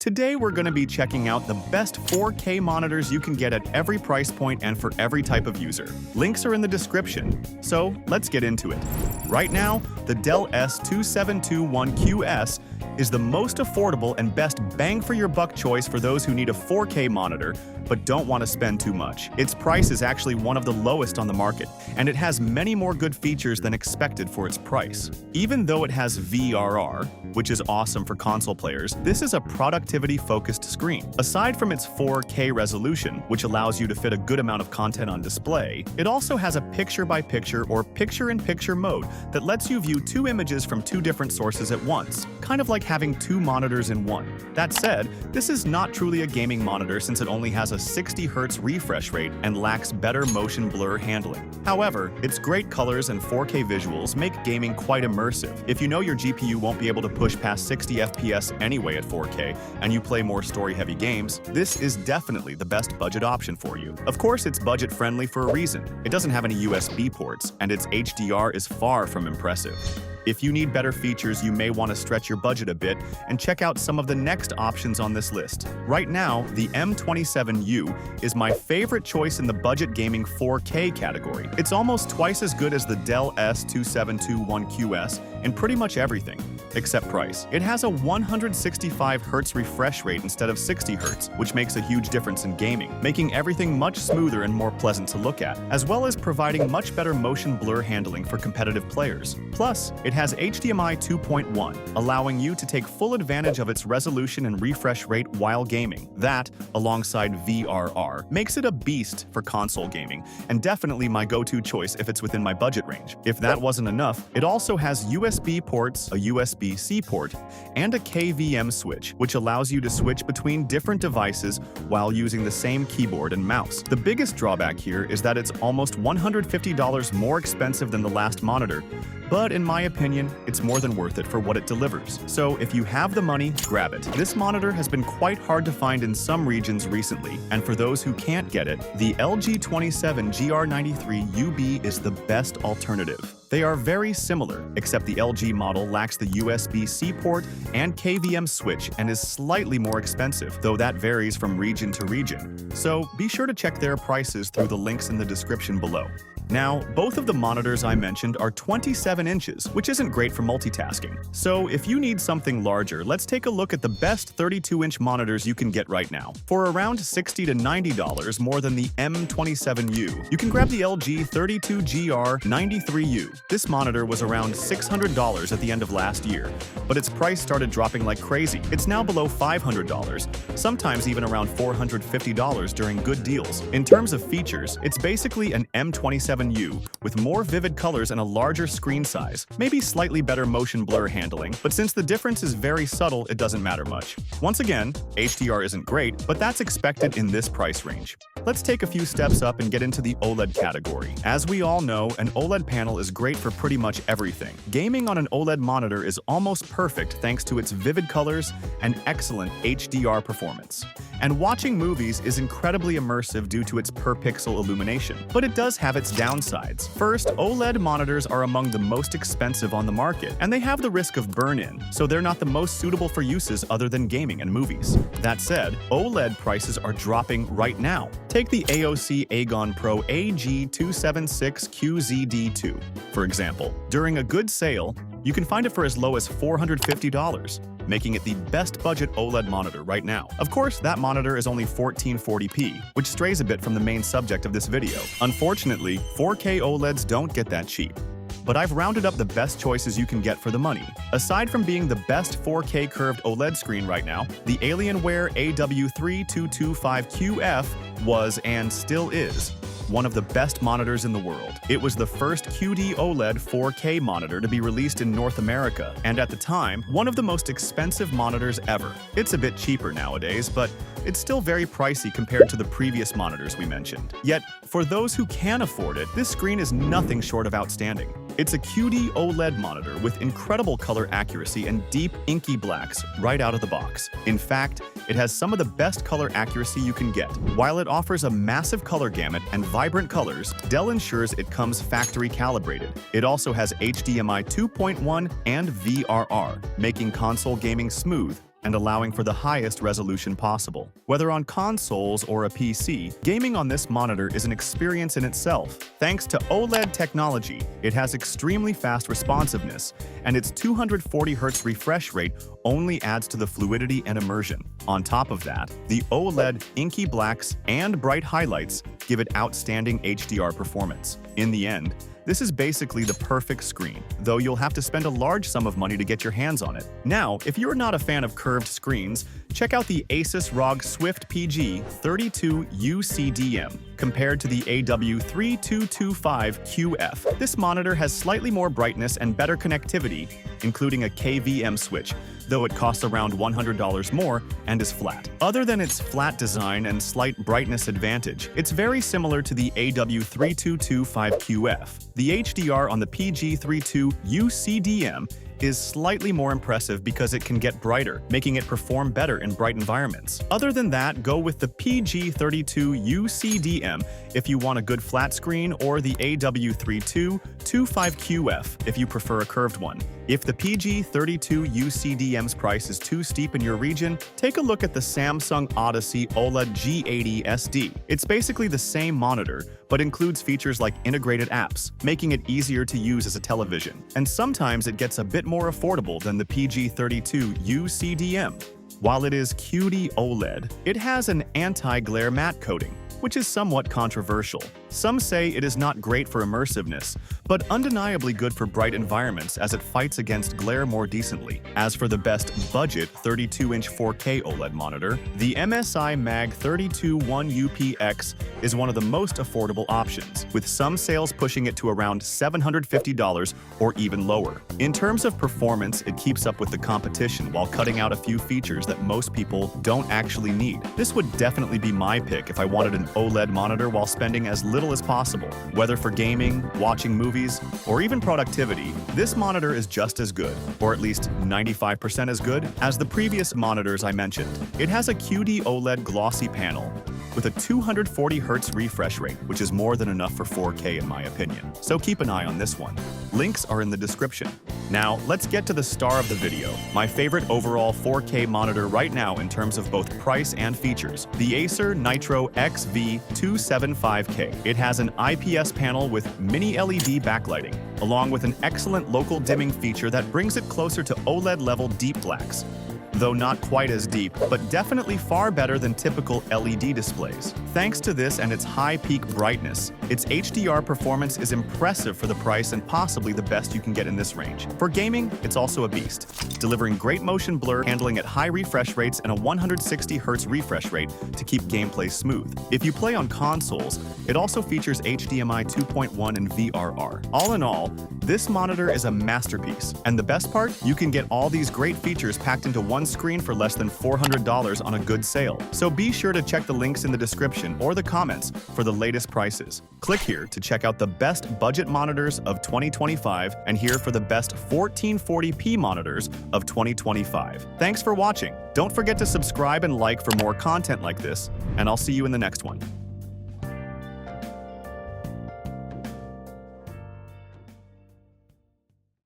Today we're going to be checking out the best 4K monitors you can get at every price point and for every type of user. Links are in the description, so let's get into it. Right now, the Dell S2721QS is the most affordable and best bang for your buck choice for those who need a 4K monitor but don't want to spend too much. Its price is actually one of the lowest on the market, and it has many more good features than expected for its price. Even though it has VRR, which is awesome for console players, this is a productivity-focused screen. Aside from its 4K resolution, which allows you to fit a good amount of content on display, it also has a picture-by-picture or picture-in-picture mode that lets you view two images from two different sources at once, kind of like having two monitors in one. That said, this is not truly a gaming monitor since it only has a 60 Hz refresh rate and lacks better motion blur handling. However, its great colors and 4K visuals make gaming quite immersive. If you know your GPU won't be able to push past 60 FPS anyway at 4K, and you play more story-heavy games, this is definitely the best budget option for you. Of course, it's budget-friendly for a reason. It doesn't have any USB ports, and its HDR is far from impressive. If you need better features, you may want to stretch your budget a bit and check out some of the next options on this list. Right now, the M27U is my favorite choice in the budget gaming 4K category. It's almost twice as good as the Dell S2721QS in pretty much everything, except price. It has a 165 Hz refresh rate instead of 60 Hz, which makes a huge difference in gaming, making everything much smoother and more pleasant to look at, as well as providing much better motion blur handling for competitive players. Plus, it has HDMI 2.1, allowing you to take full advantage of its resolution and refresh rate while gaming. That, alongside VRR, makes it a beast for console gaming, and definitely my go-to choice if it's within my budget range. If that wasn't enough, it also has USB ports, a USB-C port, and a KVM switch, which allows you to switch between different devices while using the same keyboard and mouse. The biggest drawback here is that it's almost $150 more expensive than the last monitor, but in my opinion, it's more than worth it for what it delivers. So if you have the money, grab it. This monitor has been quite hard to find in some regions recently, and for those who can't get it, the LG 27GR93UB is the best alternative. They are very similar, except the LG model lacks the USB-C port and KVM switch and is slightly more expensive, though that varies from region to region. So be sure to check their prices through the links in the description below. Now, both of the monitors I mentioned are 27 inches, which isn't great for multitasking. So if you need something larger, let's take a look at the best 32-inch monitors you can get right now. For around $60 to $90 more than the M27U, you can grab the LG 32GR93U. This monitor was around $600 at the end of last year, but its price started dropping like crazy. It's now below $500, sometimes even around $450 during good deals. In terms of features, it's basically an M27U with more vivid colors and a larger screen size, maybe slightly better motion blur handling, but since the difference is very subtle, it doesn't matter much. Once again, HDR isn't great, but that's expected in this price range. Let's take a few steps up and get into the OLED category. As we all know, an OLED panel is great for pretty much everything. Gaming on an OLED monitor is almost perfect thanks to its vivid colors and excellent HDR performance. And watching movies is incredibly immersive due to its per-pixel illumination. But it does have its downsides. First, OLED monitors are among the most expensive on the market, and they have the risk of burn-in, so they're not the most suitable for uses other than gaming and movies. That said, OLED prices are dropping right now. Take the AOC Agon Pro AG276QZD2, for example. During a good sale, you can find it for as low as $450, making it the best budget OLED monitor right now. Of course, that monitor is only 1440p, which strays a bit from the main subject of this video. Unfortunately, 4K OLEDs don't get that cheap. But I've rounded up the best choices you can get for the money. Aside from being the best 4K curved OLED screen right now, the Alienware AW3225QF was and still is one of the best monitors in the world. It was the first QD OLED 4K monitor to be released in North America, and at the time, one of the most expensive monitors ever. It's a bit cheaper nowadays, but it's still very pricey compared to the previous monitors we mentioned. Yet, for those who can afford it, this screen is nothing short of outstanding. It's a QD OLED monitor with incredible color accuracy and deep, inky blacks right out of the box. In fact, it has some of the best color accuracy you can get. While it offers a massive color gamut and vibrant colors, Dell ensures it comes factory calibrated. It also has HDMI 2.1 and VRR, making console gaming smooth and allowing for the highest resolution possible. Whether on consoles or a PC, gaming on this monitor is an experience in itself. Thanks to OLED technology, it has extremely fast responsiveness, and its 240Hz refresh rate only adds to the fluidity and immersion. On top of that, the OLED inky blacks and bright highlights give it outstanding HDR performance. In the end, this is basically the perfect screen, though you'll have to spend a large sum of money to get your hands on it. Now, if you're not a fan of curved screens, check out the Asus ROG Swift PG 32 UCDM compared to the AW3225QF. This monitor has slightly more brightness and better connectivity, including a KVM switch, though it costs around $100 more and is flat. Other than its flat design and slight brightness advantage, it's very similar to the AW3225QF. The HDR on the PG32 UCDM is slightly more impressive because it can get brighter, making it perform better in bright environments. Other than that, go with the PG32 UCDM if you want a good flat screen, or the AW3225QF if you prefer a curved one. If the PG32 UCDM's price is too steep in your region, take a look at the Samsung Odyssey OLED G80 SD. It's basically the same monitor, but includes features like integrated apps, making it easier to use as a television. And sometimes it gets a bit more affordable than the PG32 UCDM. While it is QD OLED, it has an anti-glare matte coating, which is somewhat controversial. Some say it is not great for immersiveness, but undeniably good for bright environments as it fights against glare more decently. As for the best budget 32-inch 4K OLED monitor, the MSI Mag 321UPX is one of the most affordable options, with some sales pushing it to around $750 or even lower. In terms of performance, it keeps up with the competition while cutting out a few features that most people don't actually need. This would definitely be my pick if I wanted an OLED monitor while spending as little as possible. Whether for gaming, watching movies, or even productivity, this monitor is just as good, or at least 95% as good, as the previous monitors I mentioned. It has a QD OLED glossy panel with a 240Hz refresh rate, which is more than enough for 4K in my opinion. So keep an eye on this one. Links are in the description. Now, let's get to the star of the video, my favorite overall 4K monitor right now in terms of both price and features, the Acer Nitro XV275K. It has an IPS panel with mini LED backlighting, along with an excellent local dimming feature that brings it closer to OLED-level deep blacks. Though not quite as deep, but definitely far better than typical LED displays. Thanks to this and its high peak brightness, its HDR performance is impressive for the price and possibly the best you can get in this range. For gaming, it's also a beast, delivering great motion blur, handling at high refresh rates and a 160Hz refresh rate to keep gameplay smooth. If you play on consoles, it also features HDMI 2.1 and VRR. All in all, this monitor is a masterpiece, and the best part, you can get all these great features packed into one screen for less than $400 on a good sale. So be sure to check the links in the description or the comments for the latest prices. Click here to check out the best budget monitors of 2025 and here for the best 1440p monitors of 2025. Thanks for watching. Don't forget to subscribe and like for more content like this, and I'll see you in the next one.